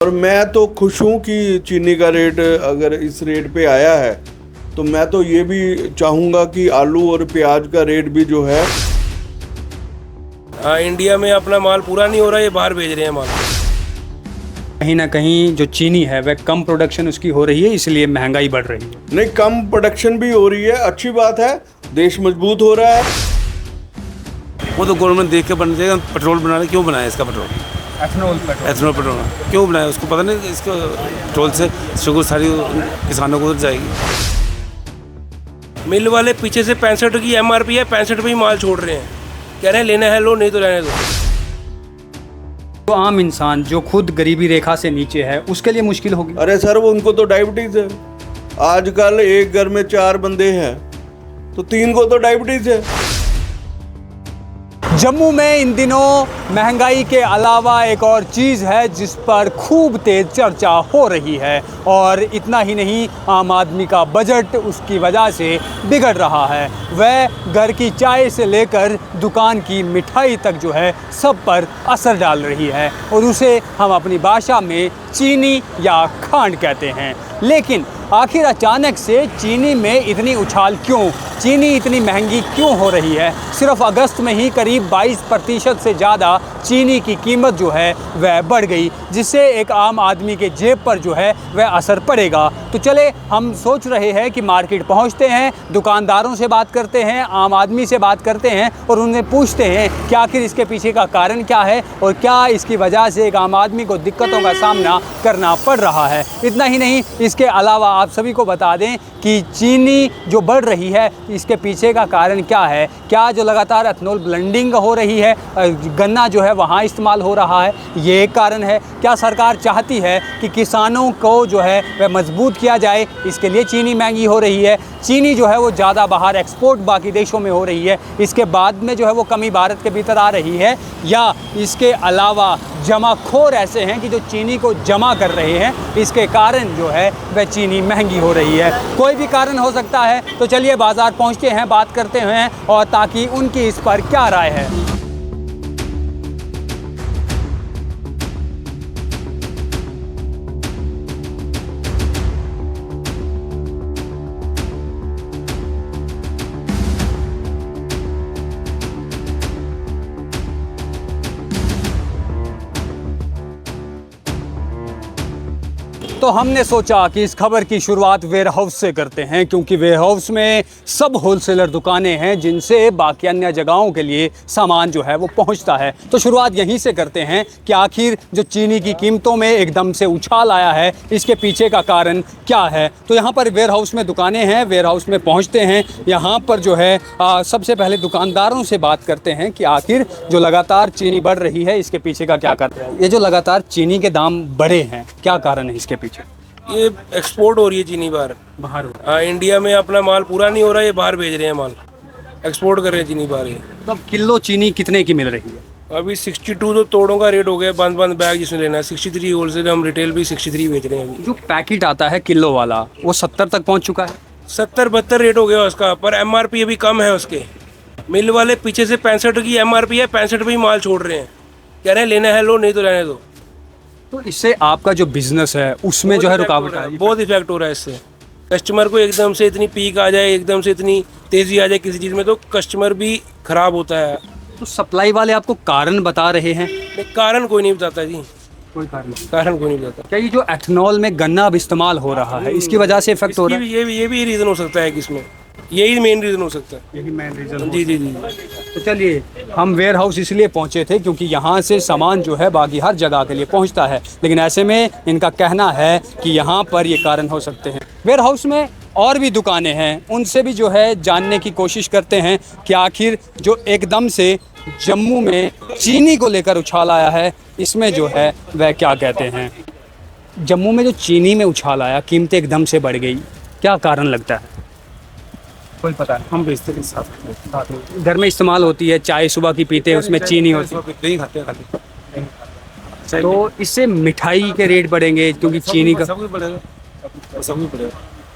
और मैं तो खुश हूँ कि चीनी का रेट अगर इस रेट पे आया है, तो मैं तो ये भी चाहूँगा कि आलू और प्याज का रेट भी जो है इंडिया में अपना माल पूरा नहीं हो रहा, ये बाहर भेज रहे हैं माल। कहीं ना कहीं जो चीनी है वह कम प्रोडक्शन उसकी हो रही है, इसलिए महंगाई बढ़ रही है। नहीं, कम प्रोडक्शन भी हो रही है, अच्छी बात है, देश मजबूत हो रहा है। वो तो गवर्नमेंट देख के बन जाएगा। पेट्रोल बना रहे, क्यों बनाया इसका पेट्रोल? एथनॉल पेट्रोल क्यों बनाया? उसको पता नहीं इसको पेट्रोल से शुगर सारी किसानों को उधर जाएगी। मिल वाले पीछे से 65 की MRP है, 65 पे ही माल छोड़ रहे हैं, कह रहे हैं लेना है लो, नहीं तो रहने दो। तो आम इंसान जो खुद गरीबी रेखा से नीचे है उसके लिए मुश्किल होगी। अरे सर, वो उनको तो डायबिटीज है। आजकल एक घर में 4 बंदे हैं तो 3 को तो डायबिटीज है। जम्मू में इन दिनों महंगाई के अलावा एक और चीज़ है जिस पर खूब तेज चर्चा हो रही है, और इतना ही नहीं, आम आदमी का बजट उसकी वजह से बिगड़ रहा है। वह घर की चाय से लेकर दुकान की मिठाई तक जो है सब पर असर डाल रही है, और उसे हम अपनी भाषा में चीनी या खांड कहते हैं। लेकिन आखिर अचानक से चीनी में इतनी उछाल क्यों? चीनी इतनी महंगी क्यों हो रही है? सिर्फ अगस्त में ही करीब 22% से ज़्यादा चीनी की कीमत जो है वह बढ़ गई, जिससे एक आम आदमी के जेब पर जो है वह असर पड़ेगा। तो चले, हम सोच रहे हैं कि मार्केट पहुंचते हैं, दुकानदारों से बात करते हैं, आम आदमी से बात करते हैं और उन्हें पूछते हैं कि आखिर इसके पीछे का कारण क्या है और क्या इसकी वजह से एक आम आदमी को दिक्कतों का सामना करना पड़ रहा है। इतना ही नहीं, इसके अलावा आप सभी को बता दें कि चीनी जो बढ़ रही है इसके पीछे का कारण क्या है। क्या जो लगातार एथनॉल ब्लेंडिंग हो रही है, गन्ना जो है वहाँ इस्तेमाल हो रहा है, ये एक कारण है। क्या सरकार चाहती है कि किसानों को जो है वह मजबूत किया जाए, इसके लिए चीनी महंगी हो रही है। चीनी जो है वो ज़्यादा बाहर एक्सपोर्ट बाकी देशों में हो रही है, इसके बाद में जो है वो कमी भारत के भीतर आ रही है। या इसके अलावा जमाखोर ऐसे हैं कि जो चीनी को जमा कर रहे हैं, इसके कारण जो है वह चीनी महंगी हो रही है। कोई भी कारण हो सकता है। तो चलिए बाज़ार पहुंचते हैं, बात करते हैं और ताकि उनकी इस पर क्या राय है। तो हमने सोचा कि इस खबर की शुरुआत वेयर हाउस से करते हैं, क्योंकि वेयर हाउस में सब होलसेलर दुकानें हैं जिनसे बाकी अन्य जगहों के लिए सामान जो है वो पहुंचता है। तो शुरुआत यहीं से करते हैं कि आखिर जो चीनी की कीमतों में एकदम से उछाल आया है, इसके पीछे का कारण क्या है। तो यहाँ पर वेयर हाउस में दुकानें हैं, वेयर हाउस में पहुँचते हैं। यहाँ पर जो है सबसे पहले दुकानदारों से बात करते हैं कि आखिर जो लगातार चीनी बढ़ रही है इसके पीछे का क्या कारण है। ये जो लगातार चीनी के दाम बढ़े हैं, क्या कारण है इसके पीछे? ये एक्सपोर्ट हो रही है चीनी बाहर। हाँ, इंडिया में अपना माल पूरा नहीं हो रहा, ये बाहर भेज रहे हैं माल, एक्सपोर्ट कर रहे हैं चीनी बाहर। तो किलो चीनी कितने की मिल रही है? अभी 62 तो तोड़ों का रेट हो गया, बंद बैग जिसने लेना है 63 होलसेल, हम रिटेल भी 63 बेच रहे हैं अभी। जो पैकेट आता है किलो वाला वो 70 तक पहुंच चुका है। 70-72 रेट हो गया उसका, पर MRP अभी कम है उसके। मिल वाले पीछे से 65 की MRP है, 65 पे ही माल छोड़ रहे हैं, कह रहे हैं लेना है लो, नहीं तो रहने दो। तो इससे आपका जो बिजनेस है उसमें जो है रुकावट आ रही है। बहुत इफेक्ट हो रहा है इससे। कस्टमर को एकदम से इतनी पीक आ जाए, एकदम से इतनी तेजी आ जाए किसी चीज़ में, तो कस्टमर भी खराब होता है। तो सप्लाई वाले आपको कारण बता रहे हैं? कारण कोई नहीं बताता जी, कोई कारण नहीं। कारण कोई नहीं बताता। क्या ये जो एथनॉल में गन्ना अब इस्तेमाल हो रहा है इसकी वजह से इफेक्ट हो रहा है? ये भी रीज़न हो सकता है कि इसमें यही मेन रीज़न हो सकता है। यही मेन रीजन। जी। तो चलिए, हम वेयर हाउस इसलिए पहुंचे थे क्योंकि यहाँ से सामान जो है बाकी हर जगह के लिए पहुंचता है, लेकिन ऐसे में इनका कहना है कि यहाँ पर ये कारण हो सकते हैं। वेयर हाउस में और भी दुकानें हैं, उनसे भी जो है जानने की कोशिश करते हैं कि आखिर जो एकदम से जम्मू में चीनी को लेकर उछाल आया है, इसमें जो है वह क्या कहते हैं। जम्मू में जो चीनी में उछाल आया, कीमतें एकदम से बढ़ गई, क्या कारण लगता है? कोई पता है? हम बेचते हैं साथ में। घर में इस्तेमाल होती है, चाय सुबह की पीते हैं, उसमें चीनी होती है, नहीं खाते तो इससे मिठाई के रेट बढ़ेंगे क्योंकि चीनी का सब कुछ बढ़ेगा।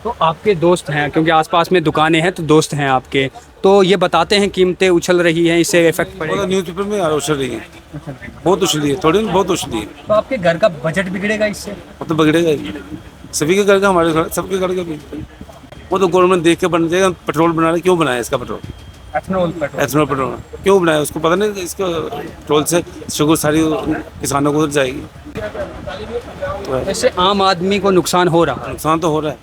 तो आपके दोस्त हैं, क्योंकि आसपास में दुकानें हैं तो दोस्त हैं आपके, तो ये बताते हैं कीमतें उछल रही हैं, इससे इफेक्ट पड़ेगा। न्यूज़ पेपर में उछल रही है, बहुत उछली है, थोड़ी बहुत उछली है। तो आपके घर का बजट बिगड़ेगा इससे? वो तो बिगड़ेगा ही, सभी के घर का, हमारे घर, सबके घर का भी। वो तो गवर्नमेंट देख के बन जाएगा। पेट्रोल बना रहे, क्यों बनाया इसका पेट्रोल? एथनॉल एथनॉल पेट्रोल क्यों बनाया? उसको पता नहीं इसको पेट्रोल से शुगर सारी किसानों को उधर जाएगी। ऐसे आम आदमी को नुकसान हो रहा है। नुकसान तो हो रहा है।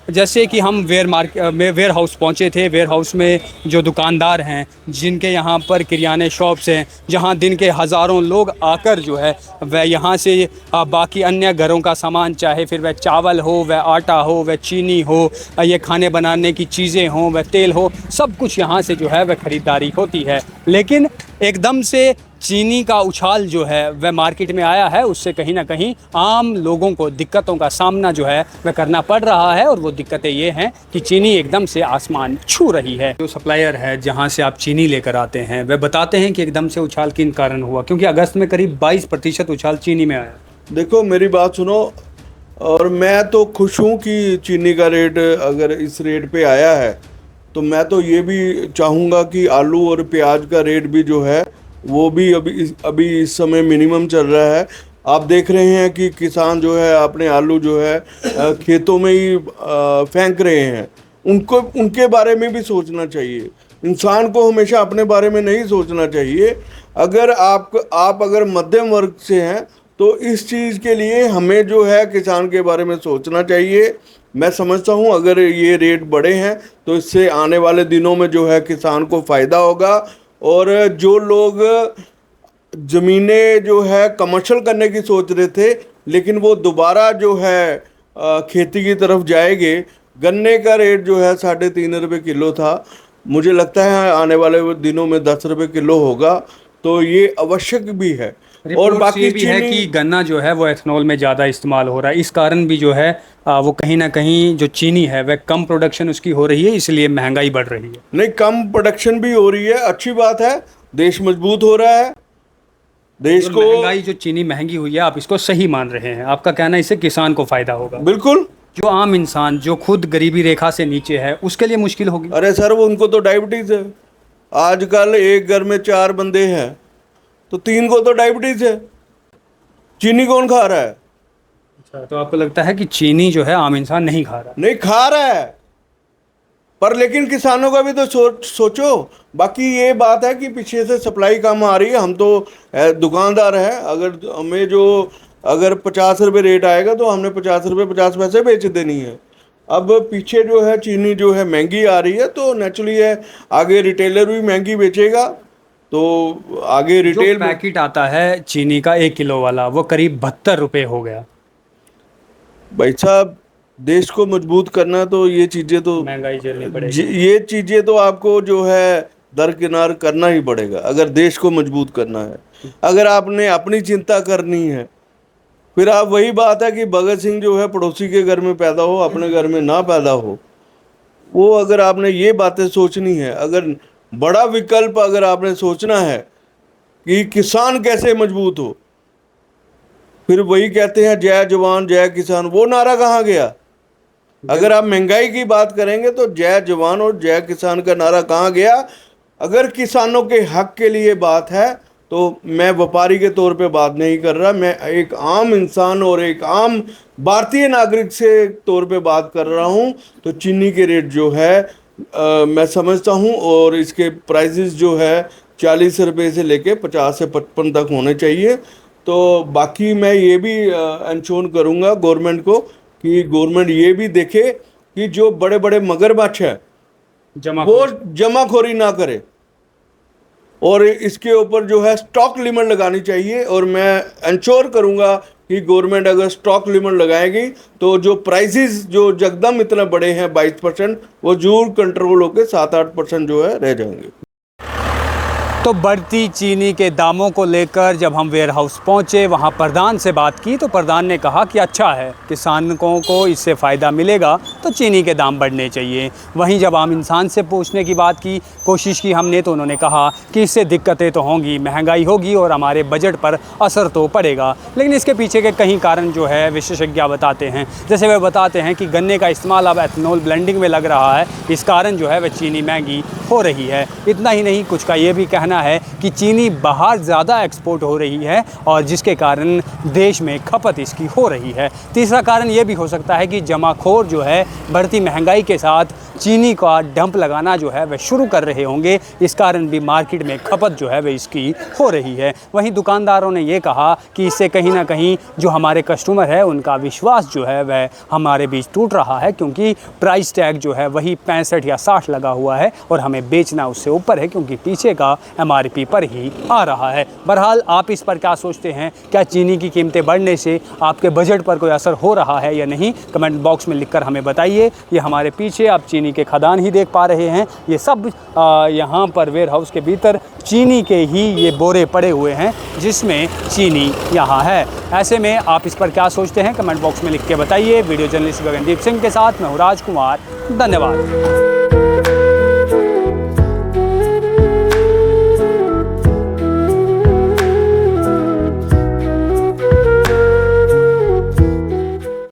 जैसे कि हम वेयर हाउस पहुँचे थे। वेयर हाउस में जो दुकानदार हैं, जिनके यहाँ पर किराने शॉप्स हैं, जहाँ दिन के हज़ारों लोग आकर जो है वह यहाँ से बाकी अन्य घरों का सामान, चाहे फिर वह चावल हो, वह आटा हो, वह चीनी हो, ये खाने बनाने की चीज़ें हों, वह तेल हो, सब कुछ यहाँ से जो है वह ख़रीदारी होती है। लेकिन एकदम से चीनी का उछाल जो है वह मार्केट में आया है, उससे कहीं ना कहीं आम लोगों को दिक्कतों का सामना जो है वह करना पड़ रहा है। और वो दिक्कतें ये हैं कि चीनी एकदम से आसमान छू रही है। जो सप्लायर है जहां से आप चीनी लेकर आते हैं, वह बताते हैं कि एकदम से उछाल किन कारण हुआ, क्योंकि अगस्त में करीब 22% उछाल चीनी में आया। देखो मेरी बात सुनो, और मैं तो खुश हूँ कि चीनी का रेट अगर इस रेट पे आया है, तो मैं तो ये भी चाहूँगा कि आलू और प्याज का रेट भी जो है वो भी अभी इस समय मिनिमम चल रहा है। आप देख रहे हैं कि किसान जो है अपने आलू जो है खेतों में ही फेंक रहे हैं। उनके बारे में भी सोचना चाहिए। इंसान को हमेशा अपने बारे में नहीं सोचना चाहिए। अगर आप अगर मध्यम वर्ग से हैं तो इस चीज़ के लिए हमें जो है किसान के बारे में सोचना चाहिए। मैं समझता हूँ अगर ये रेट बढ़े हैं तो इससे आने वाले दिनों में जो है किसान को फ़ायदा होगा। और जो लोग ज़मीनें जो है कमर्शियल करने की सोच रहे थे, लेकिन वो दोबारा जो है खेती की तरफ जाएंगे। गन्ने का रेट जो है 3.5 रुपये किलो था, मुझे लगता है आने वाले दिनों में 10 रुपये किलो होगा, तो ये आवश्यक भी है। और बाकी ये भी है कि गन्ना जो है वो एथनॉल में ज़्यादा इस्तेमाल हो रहा है, इस कारण भी जो है वो कहीं ना कहीं जो चीनी है वह कम प्रोडक्शन उसकी हो रही है, इसलिए महंगाई बढ़ रही है। नहीं, कम प्रोडक्शन भी हो रही है, अच्छी बात है, देश मजबूत हो रहा है। देश को महंगाई जो चीनी महंगी हुई है, आप इसको सही मान रहे हैं? आपका कहना है इससे किसान को फायदा होगा? बिल्कुल। जो आम इंसान जो खुद गरीबी रेखा से नीचे है उसके लिए मुश्किल होगी। अरे सर, वो उनको तो डायबिटीज़ है। आजकल एक घर में 4 बंदे हैं तो 3 को तो डायबिटीज़ है। चीनी कौन खा रहा है? अच्छा, तो आपको लगता है कि चीनी जो है आम इंसान नहीं खा रहा? नहीं खा रहा है, पर लेकिन किसानों का भी तो सोचो। बाकी ये बात है कि पीछे से सप्लाई कम आ रही है। हम तो दुकानदार हैं, अगर 50 रुपये रेट आएगा तो हमने 50 रुपये 50 पैसे बेच देनी है। अब पीछे जो है चीनी जो है महंगी आ रही है, तो नेचुरली है आगे रिटेलर भी महंगी बेचेगा, तो आगे रिटेल पैकेट आता है चीनी का 1 किलो वाला, वो करीब 72 रुपये हो गया। भाई साहब, देश को मजबूत करना तो ये चीज़ें तो महंगाई झेलनी पड़ेगी। ये चीज़ें तो आपको जो है दरकिनार करना ही पड़ेगा अगर देश को मजबूत करना है। अगर आपने अपनी चिंता करनी है, फिर आप वही बात है कि भगत सिंह जो है पड़ोसी के घर में पैदा हो, अपने घर में ना पैदा हो। वो अगर आपने ये बातें सोचनी है, अगर बड़ा विकल्प अगर आपने सोचना है कि किसान कैसे मजबूत हो, फिर वही कहते हैं जय जवान जय किसान, वो नारा कहाँ गया? अगर आप महंगाई की बात करेंगे तो जय जवान और जय किसान का नारा कहाँ गया? अगर किसानों के हक के लिए बात है तो मैं व्यापारी के तौर पे बात नहीं कर रहा, मैं एक आम इंसान और एक आम भारतीय नागरिक से तौर पे बात कर रहा हूँ। तो चीनी के रेट जो है मैं समझता हूँ, और इसके प्राइसेस जो है 40 रुपये से लेके 50 से 55 तक होने चाहिए। तो बाकी मैं ये भी इंश्योर करूँगा गवर्नमेंट को कि गवर्नमेंट ये भी देखे कि जो बड़े बड़े मगरमच्छ है वो जमाखोरी ना करे, और इसके ऊपर जो है स्टॉक लिमिट लगानी चाहिए। और मैं इंश्योर करूँगा कि गवर्नमेंट अगर स्टॉक लिमिट लगाएगी तो जो प्राइसेस जो जगदम इतना बड़े हैं 22%, वो जरूर कंट्रोल होकर 7-8% जो है रह जाएंगे। तो बढ़ती चीनी के दामों को लेकर जब हम वेयर हाउस पहुँचे, वहाँ प्रधान से बात की तो प्रधान ने कहा कि अच्छा है, किसानों को इससे फ़ायदा मिलेगा तो चीनी के दाम बढ़ने चाहिए। वहीं जब आम इंसान से पूछने की बात की कोशिश की हमने तो उन्होंने कहा कि इससे दिक्कतें तो होंगी, महंगाई होगी और हमारे बजट पर असर तो पड़ेगा, लेकिन इसके पीछे के कई कारण जो है विशेषज्ञ बताते हैं। जैसे वे बताते हैं कि गन्ने का इस्तेमाल अब एथनॉल ब्लेंडिंग में लग रहा है, इस कारण जो है वह चीनी महंगी हो रही है। इतना ही नहीं, कुछ का ये भी कहना है कि चीनी बाहर ज़्यादा एक्सपोर्ट हो रही है और जिसके कारण देश में खपत इसकी हो रही है। तीसरा कारण ये भी हो सकता है कि जमाखोर जो है बढ़ती महंगाई के साथ चीनी का डंप लगाना जो है वह शुरू कर रहे होंगे, इस कारण भी मार्केट में खपत जो है वह इसकी हो रही है। वहीं दुकानदारों ने ये कहा कि इससे कहीं ना कहीं जो हमारे कस्टमर है उनका विश्वास जो है वह हमारे बीच टूट रहा है, क्योंकि प्राइस टैग जो है वही 65 या 60 लगा हुआ है और हमें बेचना उससे ऊपर है, क्योंकि पीछे का MRP पर ही आ रहा है। बहरहाल आप इस पर क्या सोचते हैं? क्या चीनी की कीमतें बढ़ने से आपके बजट पर कोई असर हो रहा है या नहीं? कमेंट बॉक्स में लिखकर हमें बताइए। ये हमारे पीछे आप चीनी के खदान ही देख पा रहे हैं, ये सब यहाँ पर वेयर हाउस के भीतर चीनी के ही ये बोरे पड़े हुए हैं जिसमें चीनी यहाँ है। ऐसे में आप इस पर क्या सोचते हैं? कमेंट बॉक्स में लिख के बताइए। वीडियो जर्नलिस्ट गगनदीप सिंह के साथ मैं हूँ राजकुमार। धन्यवाद।